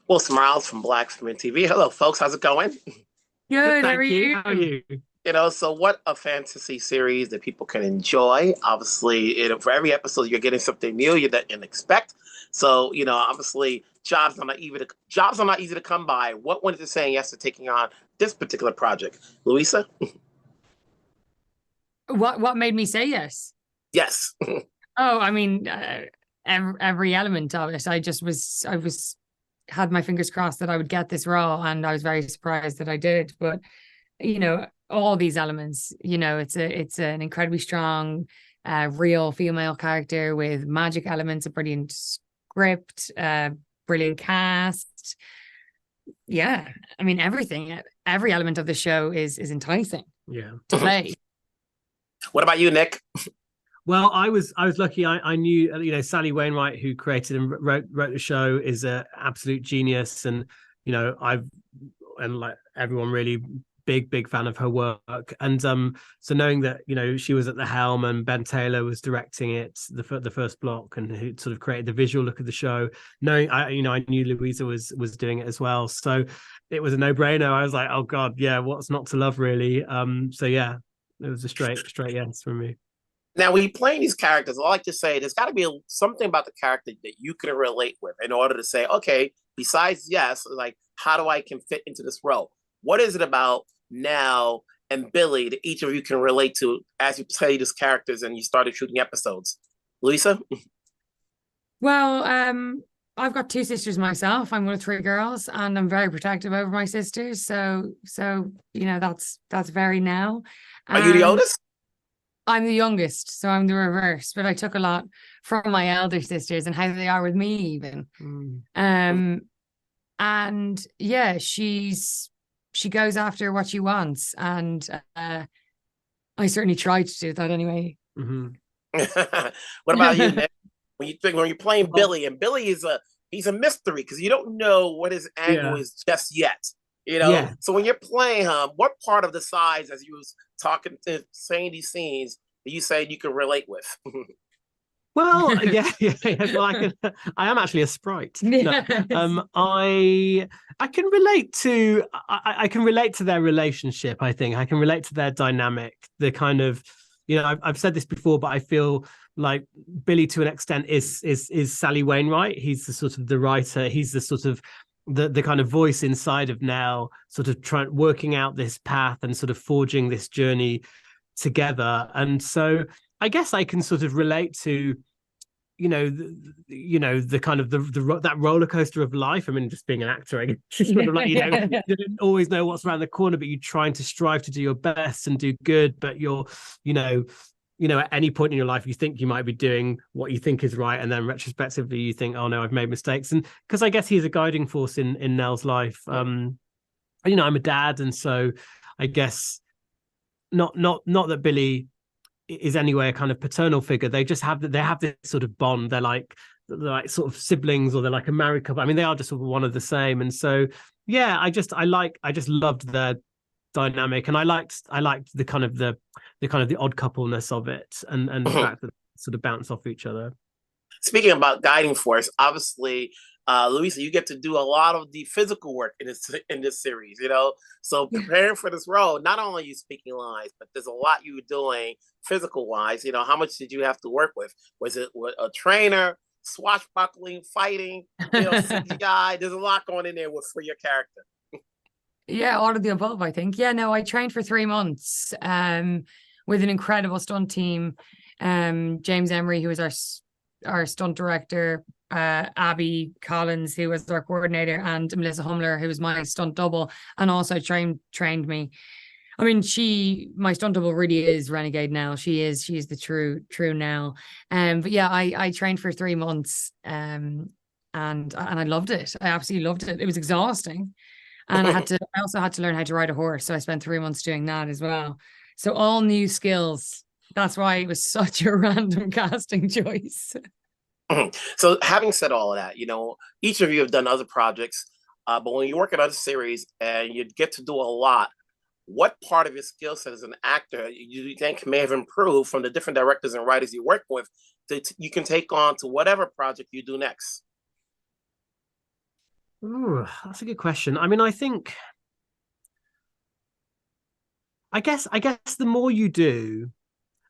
Wilson Miles from Black Screen TV. Hello, folks. How's it going? Good, Good, how are thank you. you? How are you? So what a fantasy series that people can enjoy. Obviously, for every episode, you're getting something new you didn't expect. So, obviously, jobs are not easy to come by. What went into saying yes to taking on this particular project, Louisa? What made me say yes? Yes. Oh, I mean, every element of it. I was had my fingers crossed that I would get this role, and I was very surprised that I did. But all these elements, it's an incredibly strong, real female character with magic elements, a brilliant script, brilliant cast. Yeah, I mean everything, every element of the show is enticing Yeah. to play. What about you, Nick? Well, I was lucky. I knew Sally Wainwright, who created and wrote the show, is an absolute genius, and like everyone really big fan of her work. And so knowing that she was at the helm and Ben Taylor was directing it, the first block, and who sort of created the visual look of the show, knowing I knew Louisa was doing it as well, so it was a no-brainer. I was like, oh god, yeah, what's not to love, really? So yeah, it was a straight yes from me. Now, when you're playing these characters, I like to say there's got to be something about the character that you can relate with in order to say, okay, besides yes, like how do I can fit into this role? What is it about Nell and Billy that each of you can relate to as you play these characters and you started shooting episodes? Louisa? Well, I've got two sisters myself. I'm one of three girls, and I'm very protective over my sisters. So that's very now. Are you the And oldest? I'm the youngest, so I'm the reverse. But I took a lot from my elder sisters and how they are with me, even. Mm. And yeah, she goes after what she wants, and I certainly tried to do that anyway. Mm-hmm. What about you, Nick? When you're playing Well, Billy, and Billy he's a mystery because you don't know what his angle yeah, is just yet. yeah. So when you're playing him, what part of the sides, as you was talking, saying these scenes, that you say you can relate with? Well, yeah. Well, I am actually a sprite. No, Yes. I can relate to. I can relate to their relationship. I think I can relate to their dynamic. The kind of, I've said this before, but I feel like Billy, to an extent, is Sally Wainwright. He's the sort of the writer. He's the sort of the kind of voice inside of Nell, sort of working out this path and sort of forging this journey together. And so I guess I can sort of relate to the kind of that roller coaster of life. I mean, just being an actor, I guess, sort of like, you don't always know what's around the corner, but you're trying to strive to do your best and do good, but you're at any point in your life you think you might be doing what you think is right, and then retrospectively you think, oh no, I've made mistakes. And because I guess he's a guiding force in Nell's life. I'm a dad, and so I guess not that Billy is anyway a kind of paternal figure. They just have this sort of bond. They're like sort of siblings, or they're like a married couple. I mean, they are just sort of one of the same. And so yeah, I just loved their dynamic, and I liked the kind of the odd coupleness of it, and the fact that they sort of bounce off each other. Speaking about guiding force, obviously, Louisa, you get to do a lot of the physical work in this series. So preparing for this role, not only are you speaking lines, but there's a lot you were doing physical wise. How much did you have to work with? Was it with a trainer, swashbuckling, fighting? CGI. There's a lot going in there for your character. Yeah, all of the above, I think. Yeah, no, I trained for 3 months with an incredible stunt team. James Emery, who was our stunt director, Abby Collins, who was our coordinator, and Melissa Humler, who was my stunt double, and also trained me. I mean, my stunt double really is Renegade Nell. She's the true Nell. But yeah, I trained for 3 months, and I loved it. I absolutely loved it. It was exhausting. And I also had to learn how to ride a horse. So I spent 3 months doing that as well. So all new skills. That's why it was such a random casting choice. So having said all of that, each of you have done other projects, but when you work in other series and you get to do a lot, what part of your skill set as an actor you think may have improved from the different directors and writers you work with that you can take on to whatever project you do next? Ooh, that's a good question. I mean, I guess the more you do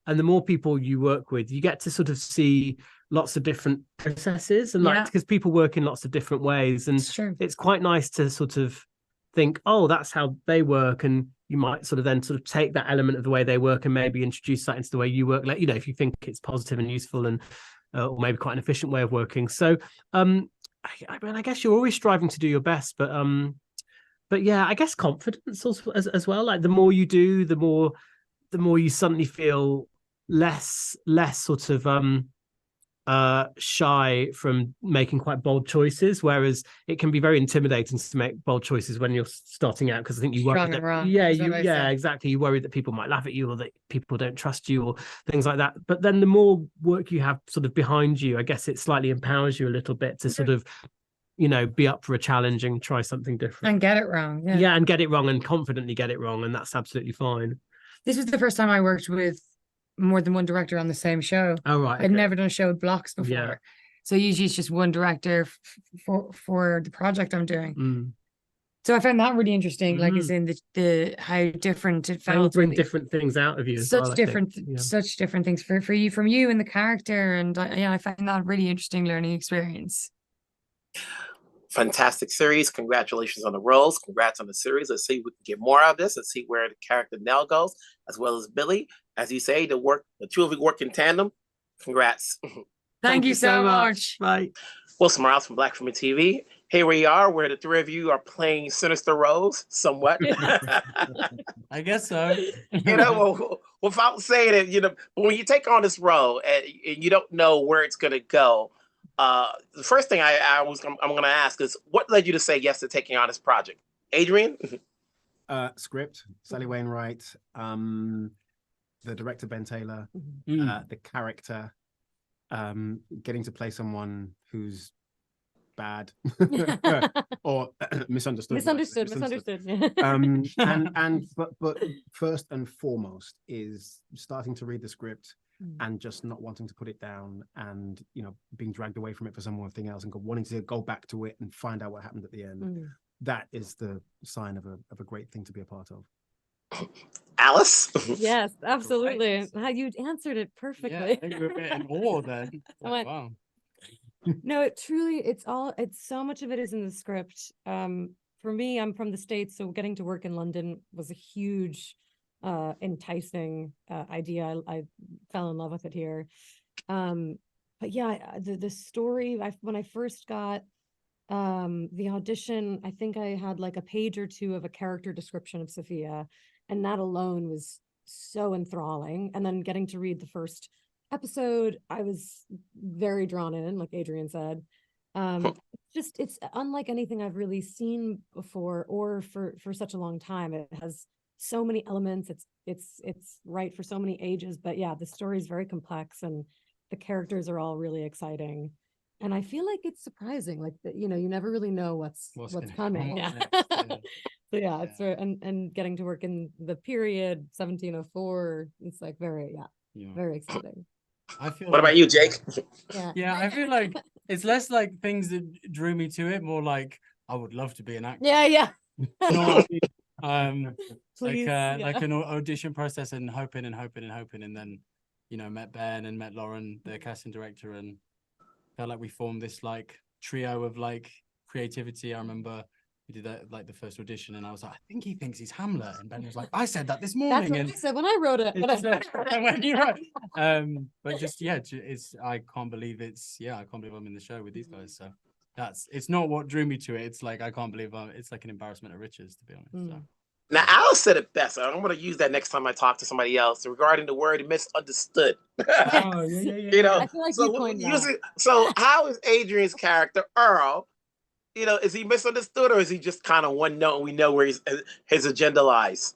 and the more people you work with, you get to sort of see lots of different processes, and like, because people work in lots of different ways, and it's quite nice to sort of think, oh, that's how they work, and you might sort of then sort of take that element of the way they work and maybe introduce that into the way you work, like, you know, if you think it's positive and useful, and or maybe quite an efficient way of working. So I mean, I guess you're always striving to do your best, but yeah, I guess confidence also, as well. Like, the more you do, the more you suddenly feel less sort of shy from making quite bold choices, whereas it can be very intimidating to make bold choices when you're starting out, because I think you worry that, exactly, you worry that people might laugh at you, or that people don't trust you, or things like that. But then the more work you have sort of behind you, I guess it slightly empowers you a little bit to sort of, you know, be up for a challenge and try something different and get it wrong. And get it wrong, and confidently get it wrong, and that's absolutely fine. This was the first time I worked with more than one director on the same show. Oh, right. I'd never done a show with blocks before. Yeah. So usually it's just one director for the project I'm doing. Mm. So I found that really interesting, like, as in the how different it felt. They will bring different things out of you. Such different things for you, from you and the character. And I found that a really interesting learning experience. Fantastic series. Congratulations on the roles. Congrats on the series. Let's see if we can get more of this. Let's see where the character Nell goes, as well as Billy. As you say, the two of you work in tandem. Congrats. Thank you so much. Bye. Wilson Morales from Black Film TV. Here we are, where the three of you are playing sinister roles, somewhat. I guess so. You know, without saying it, you know, when you take on this role and you don't know where it's going to go, the first thing I'm going to ask is, what led you to say yes to taking on this project? Adrian? Script, Sally Wainwright, the director, Ben Taylor, the character, getting to play someone who's bad or misunderstood. But first and foremost is starting to read the script and just not wanting to put it down, and, you know, being dragged away from it for something else, and wanting to go back to it and find out what happened at the end. That is the sign of a great thing to be a part of. Alice? Yes, absolutely. Right. You answered it perfectly. Yeah, I think we're a bit in awe then. Wow. No, it's so much of it is in the script. For me, I'm from the States, so getting to work in London was a huge enticing idea. I fell in love with it here. But yeah, the story, when I first got the audition, I think I had like a page or two of a character description of Sophia, and that alone was so enthralling. And then getting to read the first episode, I was very drawn in, like Adrian said. It's unlike anything I've really seen before, or for such a long time. It has so many elements. It's right for so many ages. But yeah, the story is very complex, and the characters are all really exciting. And I feel like it's surprising, like that, you know, you never really know what's coming. Yeah. So yeah, it's and getting to work in the period 1704, it's like very exciting. I feel. What about you, Jake? Yeah, I feel like it's less like things that drew me to it, more like I would love to be an actor. Yeah. You know what I mean? Please, like an audition process, and hoping, and then, you know, met Ben and met Lauren, the casting director, and felt like we formed this like trio of like creativity. I remember we did that, like the first audition, and I was like, I think he thinks he's Hamlet, and Ben was like, I said that this morning. That's what I said when I wrote it. When you wrote, but just I can't believe I'm in the show with these guys. So it's not what drew me to it. It's like I can't believe it's like an embarrassment of riches, to be honest. So. Now, Alice said it best. I'm going to use that next time I talk to somebody else regarding the word misunderstood. Oh, yeah. You know, I feel like so how is Adrian's character, Earl, you know, is he misunderstood, or is he just kind of one note and we know where his agenda lies?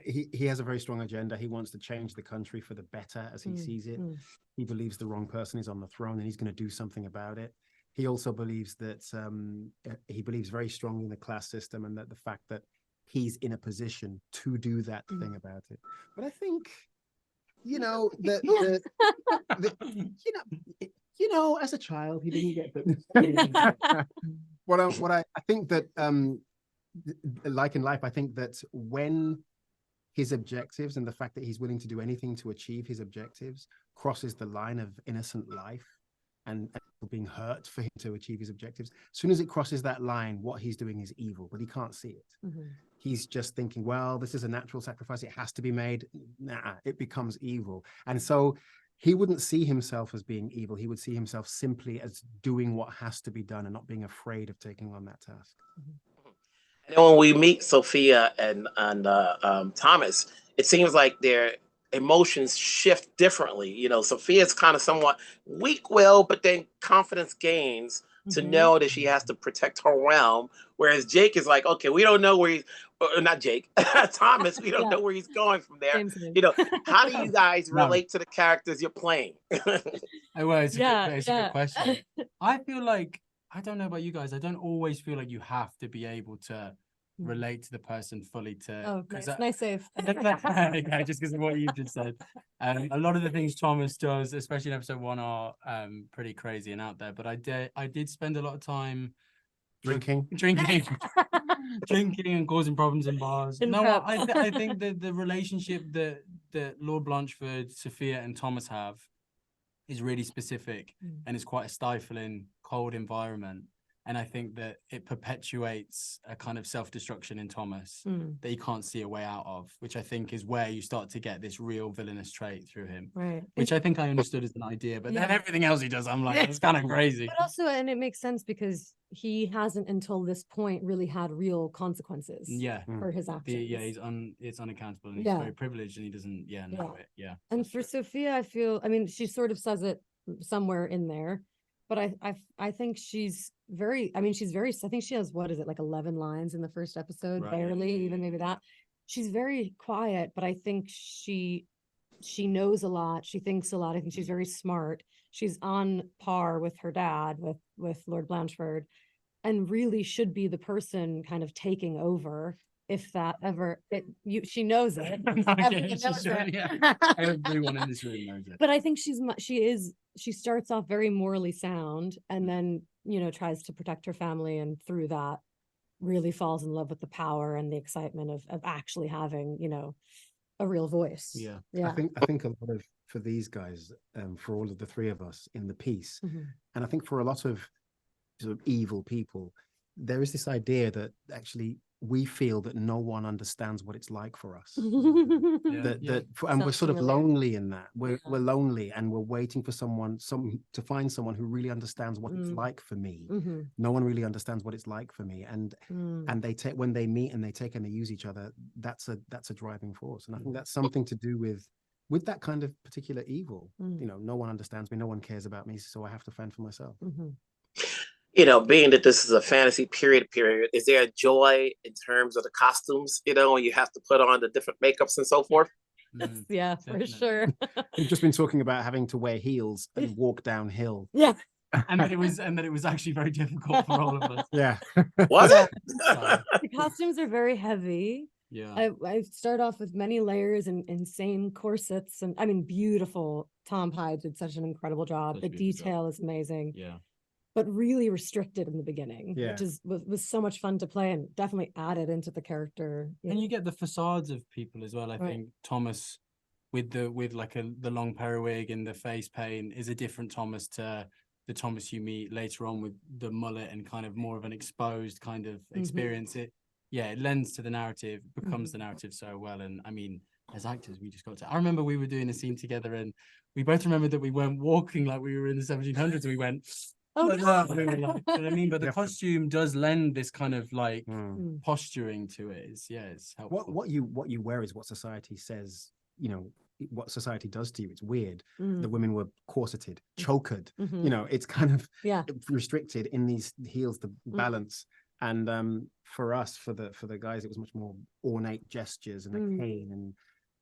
He has a very strong agenda. He wants to change the country for the better as he sees it. He believes the wrong person is on the throne, and he's going to do something about it. He also believes that he believes very strongly in the class system, and that the fact that he's in a position to do that thing about it. But I think, you know, as a child, he didn't get the I think that like in life, I think that when his objectives and the fact that he's willing to do anything to achieve his objectives crosses the line of innocent life and being hurt for him to achieve his objectives. As soon as it crosses that line, what he's doing is evil, but he can't see it. He's just thinking, well, this is a natural sacrifice. It has to be made. Nah, it becomes evil. And so he wouldn't see himself as being evil. He would see himself simply as doing what has to be done and not being afraid of taking on that task. And when we meet Sophia and Thomas, it seems like their emotions shift differently. You know, Sophia's kind of somewhat weak-willed, but then confidence gains to know that she has to protect her realm. Whereas Jake is like, okay, we don't know where he's, or not Jake, Thomas, we don't know where he's going from there. You know, how do you guys relate to the characters you're playing? Well, it's a good question. I feel like, I don't know about you guys, I don't always feel like you have to be able to relate to the person fully to nice save. Yeah, just because of what you just said. A lot of the things Thomas does, especially in episode 1, are pretty crazy and out there, but I did spend a lot of time drinking and causing problems in bars. I think that the relationship that Lord Blanchford, Sophia and Thomas have is really specific and it's quite a stifling, cold environment. And I think that it perpetuates a kind of self-destruction in Thomas that you can't see a way out of, which I think is where you start to get this real villainous trait through him. Right. Which I think I understood as an idea, but then everything else he does, I'm like, it's kind of crazy. But also, and it makes sense because he hasn't until this point really had real consequences for his actions. It's unaccountable and he's very privileged and he doesn't know it. Yeah. And for Sophia, I mean, she sort of says it somewhere in there, but I think she's very, I think she has, what is it, like 11 lines in the first episode, barely, even maybe that. She's very quiet, but I think she knows a lot. She thinks a lot. I think she's very smart. She's on par with her dad, with Lord Blanchford, and really should be the person kind of taking over if that ever she knows it. Everyone in this room knows it. But I think she starts off very morally sound and then, you know, tries to protect her family, and through that really falls in love with the power and the excitement of actually having, you know, a real voice. I think a lot of, for these guys, for all of the three of us in the piece, and I think for a lot of sort of evil people, there is this idea that actually we feel that no one understands what it's like for us. And we're sort of lonely in that. We're lonely and we're waiting for to find someone who really understands what it's like for me. No one really understands what it's like for me. And when they meet and they take and they use each other, that's a driving force. And I think that's something to do with that kind of particular evil. You know, no one understands me, no one cares about me, so I have to fend for myself. You know, being that this is a fantasy period, is there a joy in terms of the costumes, you know, when you have to put on the different makeups and so forth? Yeah, for sure. We've just been talking about having to wear heels and walk downhill. And that it was actually very difficult for all of us. Was it? The costumes are very heavy. I start off with many layers and insane corsets, and I mean, beautiful. Tom Hyde did such an incredible job. The detail is amazing. But really restricted in the beginning, which was so much fun to play and definitely added into the character. And you get the facades of people as well. I think Thomas with the long periwig and the face paint is a different Thomas to the Thomas you meet later on with the mullet and kind of more of an exposed kind of experience. It lends to the narrative, becomes the narrative so well. And I mean, as actors, we just got to, I remember we were doing a scene together and we both remembered that we weren't walking like we were in the 1700s, and we went, you know what I mean? But the costume does lend this kind of like posturing to it. It's helpful. What you wear is what society says, you know, what society does to you. It's weird. The women were corseted, choked, you know, it's kind of restricted in these heels, the balance. And for us, for the guys, it was much more ornate gestures and a cane and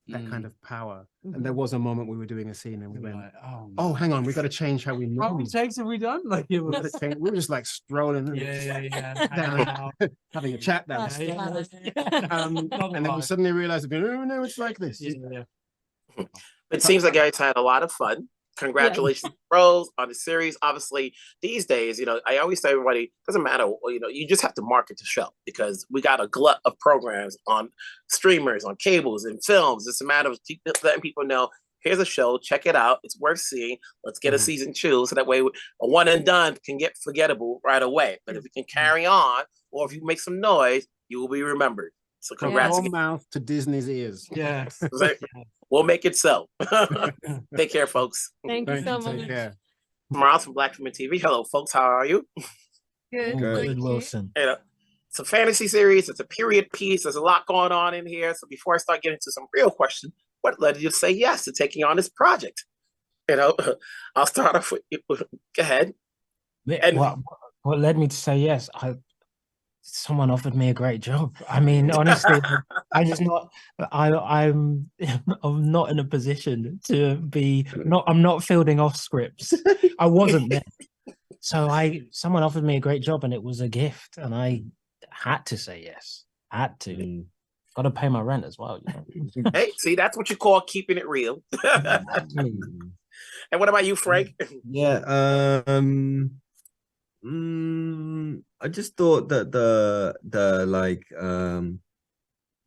that kind of power. And there was a moment we were doing a scene and we went, like, oh, hang on, we got to change how we move. How many takes have we done? Like we were just like strolling down, having a chat downstairs. And then we suddenly realized, oh no, it's like this. It seems like you guys had a lot of fun. Congratulations, pros, on the series. Obviously, these days, I always tell everybody, doesn't matter, you just have to market the show because we got a glut of programs on streamers, on cables, and films. It's a matter of letting people know, here's a show, check it out. It's worth seeing. Let's get a season 2, so that way a one and done can get forgettable right away. But if we can carry on, or if you make some noise, you will be remembered. So congrats From again. mouth to Disney's ears. Yes. We'll make it so. Take care, folks. Thank you so much. Take care. Miles from Black Women TV. Hello, folks. How are you? Good. Good, thank you. Wilson. It's a fantasy series. It's a period piece. There's a lot going on in here. So before I start getting to some real questions, what led you to say yes to taking on this project? I'll start off with go ahead. And What led me to say yes? Someone offered me a great job. I mean, honestly, I'm not in a position to be I'm not fielding off scripts. I wasn't there. So someone offered me a great job and it was a gift and I had to say yes. Had to. Got to pay my rent as well. Hey, see, that's what you call keeping it real. And what about you, Frank? Yeah, I just thought that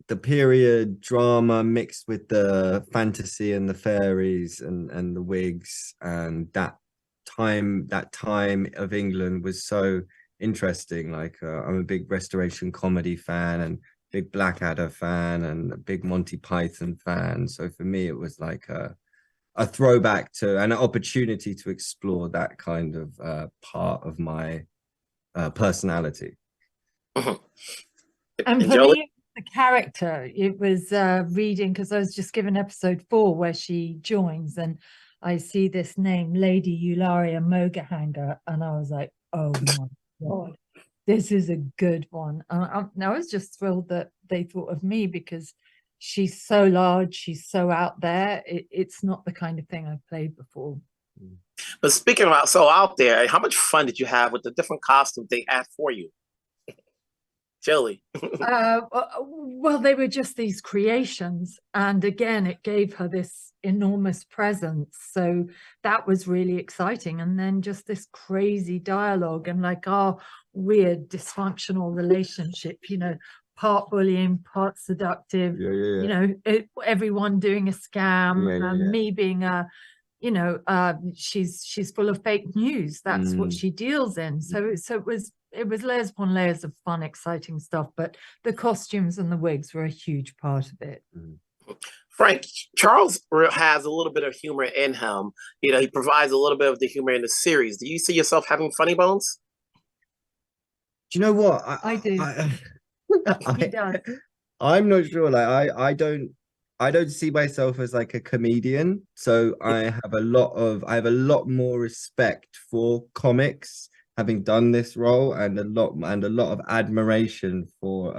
the period drama mixed with the fantasy and the fairies and the wigs and that time of England was so interesting. I'm a big Restoration comedy fan and big Blackadder fan and a big Monty Python fan. So for me, it was like a throwback to and an opportunity to explore that kind of part of my personality. And for me, the character, it was reading, because I was just given episode 4 where she joins and I see this name, Lady Eularia Mogahanger, and I was like, oh my God, this is a good one. And I was just thrilled that they thought of me because she's so large, she's so out there. It's not the kind of thing I've played before. But speaking about so out there, how much fun did you have with the different costumes they had for you? Chili. Well, they were just these creations. And again, it gave her this enormous presence. So that was really exciting. And then just this crazy dialogue and like our weird dysfunctional relationship, part bullying, part seductive, everyone doing a scam, and me being she's full of fake news. That's what she deals in. So it was layers upon layers of fun, exciting stuff, but the costumes and the wigs were a huge part of it. Frank, Charles has a little bit of humor in him. He provides a little bit of the humor in the series. Do you see yourself having funny bones? Do you know what? I do. He does. I'm not sure. I don't see myself as like a comedian. So I have a lot more respect for comics, having done this role, and a lot of admiration for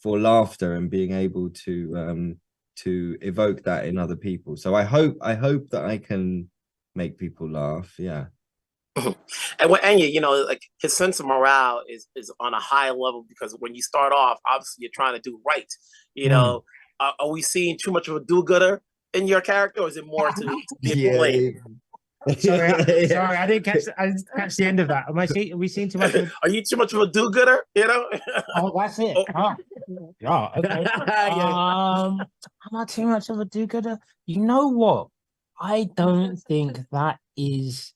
laughter and being able to evoke that in other people. So I hope that I can make people laugh. Yeah. And with Enya, like his sense of morale is on a high level, because when you start off, obviously you're trying to do right. Are we seeing too much of a do-gooder in your character, or is it more to be played? Sorry, I didn't catch the end of that. Are we seeing too much? Are you too much of a do-gooder? Oh, that's it. Oh. Yeah. Okay. Am I too much of a do-gooder? You know what? I don't think that is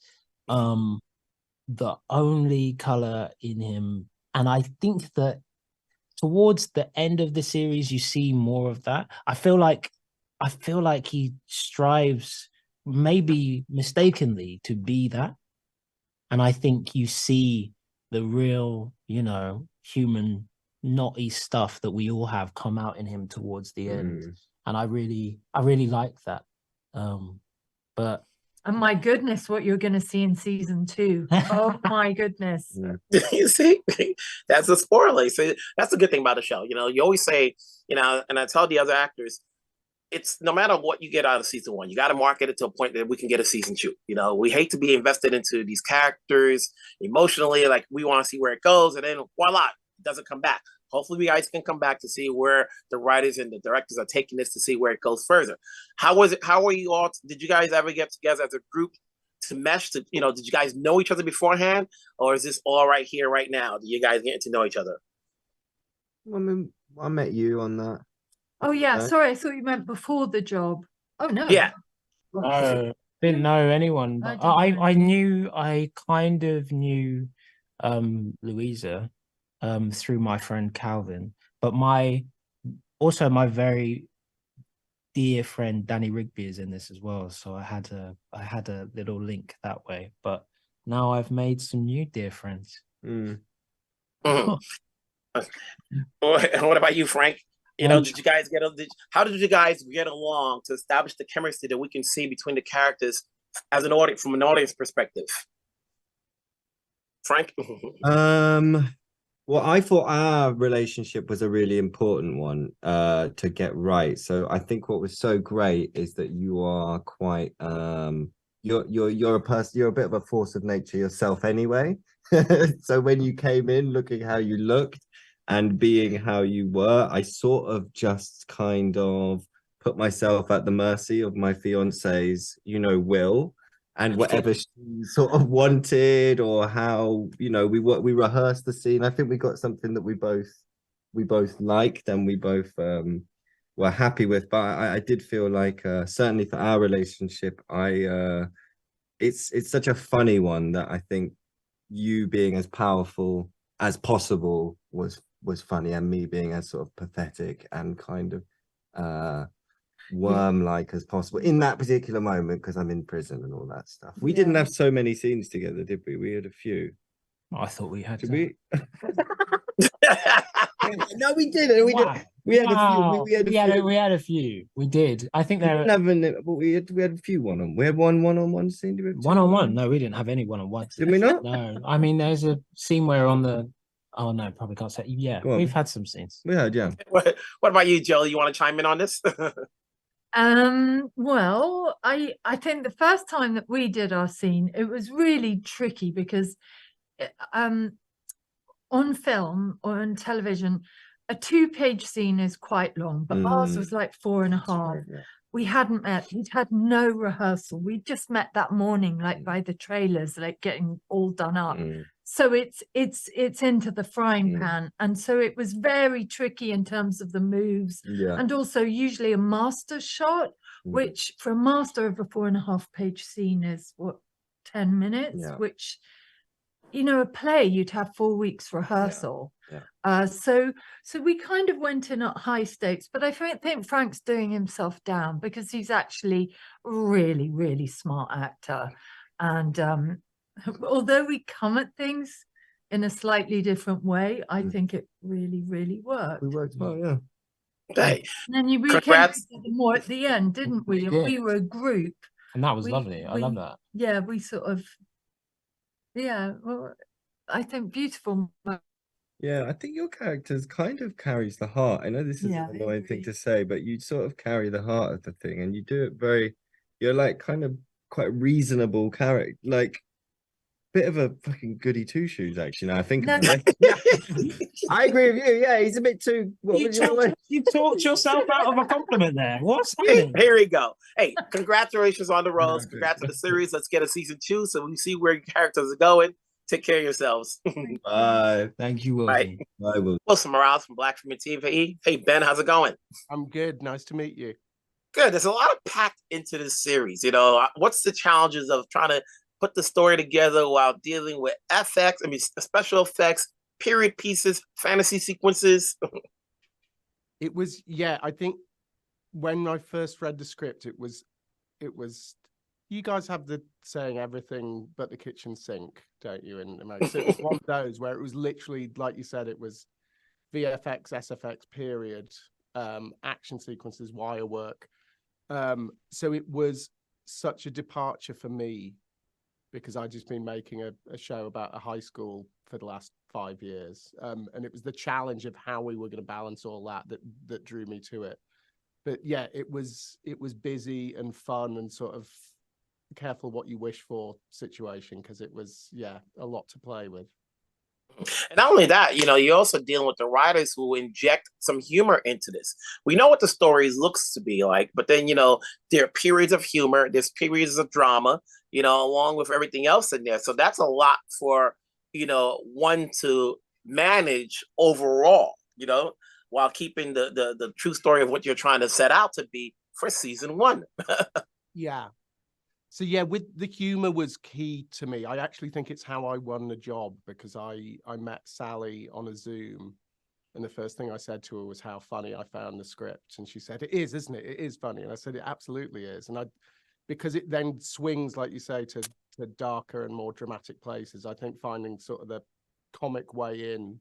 the only color in him, and I think that towards the end of the series you see more of that. I feel like he strives, maybe mistakenly, to be that, and I think you see the real human naughty stuff that we all have come out in him towards the end. And I really like that. But and my goodness, what you're going to see in season 2. Oh my goodness. You see, that's a spoiler. So that's the good thing about the show. You always say, and I tell the other actors, it's no matter what you get out of season 1, you got to market it to a point that we can get a season 2. We hate to be invested into these characters emotionally. Like, we want to see where it goes, and then voila, it doesn't come back. hopefully you guys can come back to see where the writers and the directors are taking this to see where it goes further. How was it? How were you all? Did you guys ever get together as a group to mesh? To did you guys know each other beforehand, or is this all right here, right now? Do you guys getting to know each other? I mean, I met you on that. Oh yeah, No? sorry, I thought you meant before the job. Oh no. Yeah. Didn't know anyone, but I kind of knew Louisa through my friend Calvin, but my very dear friend Danny Rigby is in this as well, so I had a little link that way. But now I've made some new dear friends. Mhm. What about you, Frank? Did you guys how did you guys get along to establish the chemistry that we can see between the characters as an audience, from an audience perspective? Frank? Well, I thought our relationship was a really important one to get right. So I think what was so great is that you are quite you're a person, you're a bit of a force of nature yourself anyway. So when you came in looking how you looked and being how you were, I sort of just kind of put myself at the mercy of my fiance's, will, and whatever she sort of wanted, or how, we rehearsed the scene. I think we got something that we both liked and we both were happy with. But I did feel like certainly for our relationship, it's such a funny one that I think you being as powerful as possible was funny, and me being as sort of pathetic and kind of worm-like as possible in that particular moment, because I'm in prison and all that stuff. We didn't have so many scenes together, did we? We had a few. I thought we had. Did we? No, we didn't. We had a few. We did. I think there. We had a few one-on. We had one-on-one scene. One-on-one? No, we didn't have any one-on-one. Did we not? No. I mean, there's a scene where on the. Oh no, probably can't say. Yeah, we've had some scenes. We had, yeah. What about you, Joe? You want to chime in on this? Well, I think the first time that we did our scene, it was really tricky because on film or on television, a 2-page scene is quite long, but ours was like 4.5. Yeah. We hadn't met, we'd had no rehearsal. We just met that morning, like by the trailers, like getting all done up. So it's into the frying pan. And so it was very tricky in terms of the moves. Yeah. And also usually a master shot, which for a master of a 4.5-page scene is what, 10 minutes, which, a play you'd have 4 weeks rehearsal. Yeah. So we kind of went in at high stakes, but I think Frank's doing himself down because he's actually a really, really smart actor. And although we come at things in a slightly different way, I think it really, really worked. We worked well, yeah. Hey, and then we came together more at the end, didn't we? And we were a group. And that was lovely. I love that. Yeah, we sort of, well, I think beautiful. Yeah, I think your characters kind of carries the heart. I know this is an annoying thing to say, but you sort of carry the heart of the thing, and you do it you're like kind of quite reasonable character, like bit of a fucking goody two shoes, actually. Now I think about it. I agree with you. Yeah, he's a bit too. You talked yourself out of a compliment there. What's happening? Here we go. Hey, congratulations on the roles. Congrats on the series. Let's get a season 2 so we see where your characters are going. Take care of yourselves. Bye. Thank you, Wilson. Bye, Wilson. Wilson Morales from Black Film TV. Hey, Ben, how's it going? I'm good. Nice to meet you. Good. There's a lot of packed into this series. What's the challenges of trying to put the story together while dealing with special effects, period pieces, fantasy sequences? It was, I think when I first read the script, it was, you guys have the saying everything but the kitchen sink, don't you, in America? So it was one of those where it was literally, like you said, it was VFX, SFX, period, action sequences, wire work. So it was such a departure for me because I'd just been making a show about a high school for the last 5 years. And it was the challenge of how we were going to balance all that drew me to it. But yeah, it was busy and fun and sort of careful what you wish for situation, because it was, a lot to play with. And not only that, you're also dealing with the writers who inject some humor into this. We know what the stories looks to be like, but then, there are periods of humor, there's periods of drama, along with everything else in there. So that's a lot for, one to manage overall, while keeping the true story of what you're trying to set out to be for season 1. Yeah. So yeah, with the humor was key to me. I actually think it's how I won the job, because I met Sally on a Zoom, and the first thing I said to her was how funny I found the script, and she said, "It is, isn't it? It is funny." And I said, "It absolutely is." And because it then swings, like you say, to darker and more dramatic places. I think finding sort of the comic way in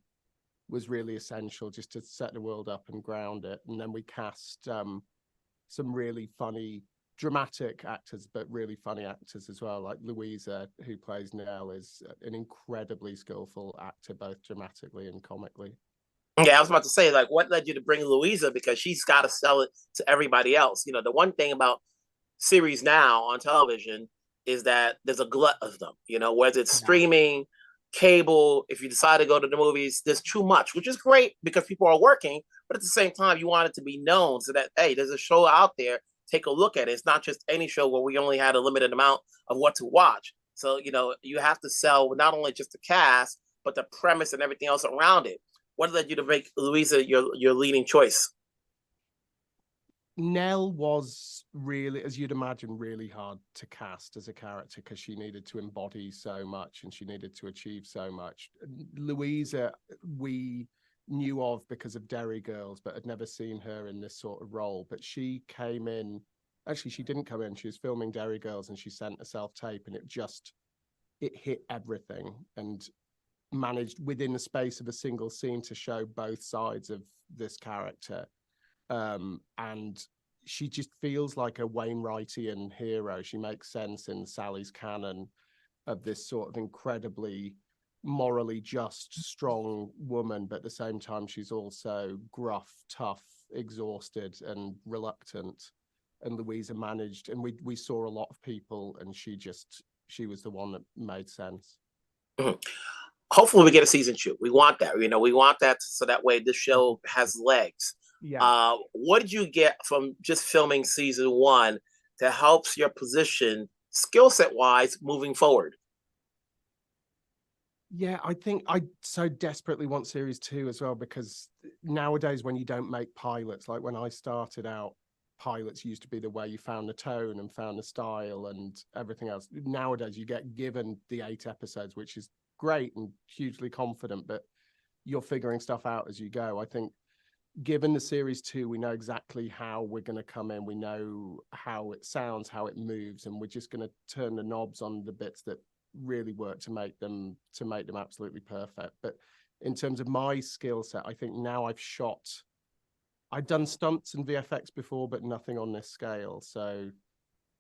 was really essential, just to set the world up and ground it. And then we cast some really funny, dramatic actors, but really funny actors as well. Like Louisa, who plays Nell, is an incredibly skillful actor, both dramatically and comically. Yeah, I was about to say, like, what led you to bring Louisa? Because she's got to sell it to everybody else. The one thing about series now on television is that there's a glut of them, whether it's streaming, cable, if you decide to go to the movies, there's too much, which is great because people are working, but at the same time, you want it to be known so that, hey, there's a show out there, take a look at it. It's not just any show where we only had a limited amount of what to watch. So, you have to sell not only just the cast, but the premise and everything else around it. What led you to make Louisa your leading choice? Nell was really, as you'd imagine, really hard to cast as a character, because she needed to embody so much and she needed to achieve so much. Louisa, we knew of because of Derry Girls, but had never seen her in this sort of role. But she came in, actually, she didn't come in. She was filming Derry Girls and she sent a self-tape, and it hit everything and managed within the space of a single scene to show both sides of this character. And she just feels like a Wainwrightian hero. She makes sense in Sally's canon of this sort of incredibly morally just, strong woman, but at the same time, she's also gruff, tough, exhausted, and reluctant. And Louisa managed, and we saw a lot of people, and she was the one that made sense. Hopefully we get a season 2. We want that. We want that so that way this show has legs. Yeah. What did you get from just filming season 1 that helps your position skill set wise moving forward? Yeah, I think I so desperately want series 2 as well, because nowadays when you don't make pilots, like when I started out, pilots used to be the way you found the tone and found the style and everything else. Nowadays you get given the 8 episodes, which is great and hugely confident, but you're figuring stuff out as you go. I think given the series 2, we know exactly how we're going to come in. We know how it sounds, how it moves, and we're just going to turn the knobs on the bits that really work to make them absolutely perfect. But in terms of my skill set, I think now I've done stunts and VFX before, but nothing on this scale. So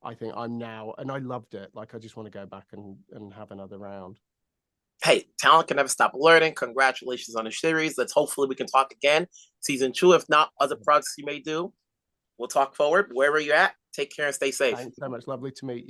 I think I'm now, and I loved it. Like, I just want to go back and have another round. Hey, talent can never stop learning. Congratulations on the series. Hopefully we can talk again. Season 2, if not other projects you may do. We'll talk forward. Wherever you're at, take care and stay safe. Thanks so much. Lovely to meet you.